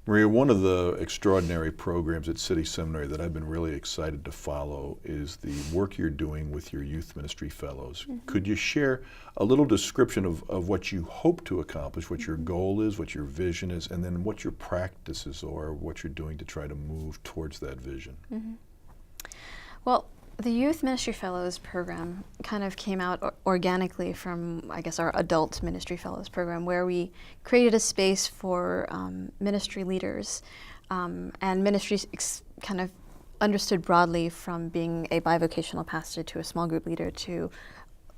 Maria, one of the extraordinary programs at City Seminary that I've been really excited to follow is the work you're doing with your youth ministry fellows. Could you share a little description of what you hope to accomplish, what your goal is, what your vision is, and then what your practices are, what you're doing to try to move towards that vision? Well, the Youth Ministry Fellows program kind of came out organically from, I guess, our Adult Ministry Fellows program, where we created a space for ministry leaders and ministries kind of understood broadly, from being a bivocational pastor to a small group leader to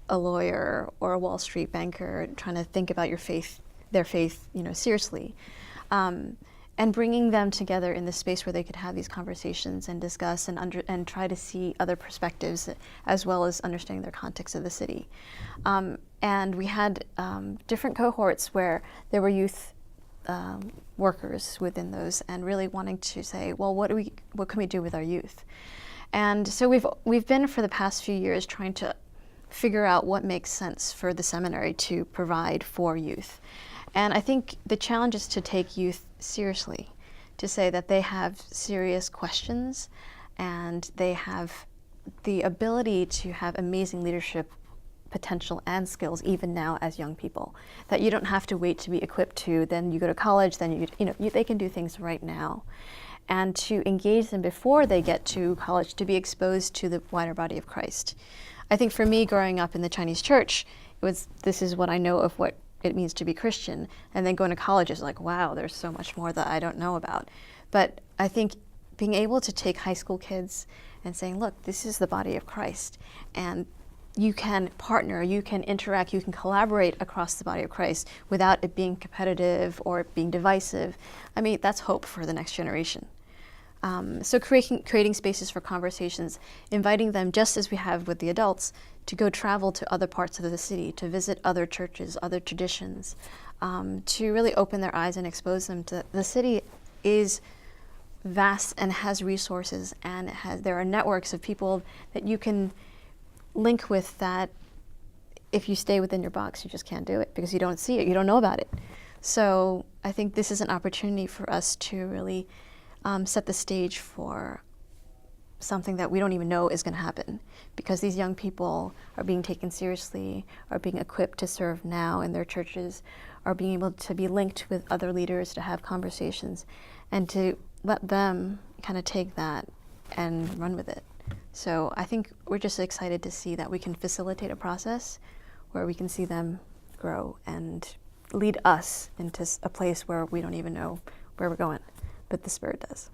a lawyer or a Wall Street banker, trying to think about their faith, seriously. And bringing them together in this space where they could have these conversations and discuss and try to see other perspectives, as well as understanding their context of the city. And we had different cohorts where there were youth workers within those, and really wanting to say, well, what can we do with our youth? And so we've been for the past few years trying to figure out what makes sense for the seminary to provide for youth. And I think the challenge is to take youth seriously, to say that they have serious questions and they have the ability to have amazing leadership potential and skills even now as young people. That you don't have to wait to be equipped to, then you go to college, then they can do things right now. And to engage them before they get to college, to be exposed to the wider body of Christ. I think for me, growing up in the Chinese church, this is what I know of what it means to be Christian, and then going to college is like, wow, there's so much more that I don't know about. But I think being able to take high school kids and saying, look, this is the body of Christ, and you can partner, you can interact, you can collaborate across the body of Christ without it being competitive or being divisive. I mean, that's hope for the next generation. So creating spaces for conversations, inviting them, just as we have with the adults, to go travel to other parts of the city, to visit other churches, other traditions, to really open their eyes and expose them to the city is vast and has resources, and there are networks of people that you can link with, that if you stay within your box, you just can't do it because you don't see it, you don't know about it. So I think this is an opportunity for us to really set the stage for something that we don't even know is going to happen, because these young people are being taken seriously, are being equipped to serve now in their churches, are being able to be linked with other leaders, to have conversations, and to let them kind of take that and run with it. So I think we're just excited to see that we can facilitate a process where we can see them grow and lead us into a place where we don't even know where we're going, but the Spirit does.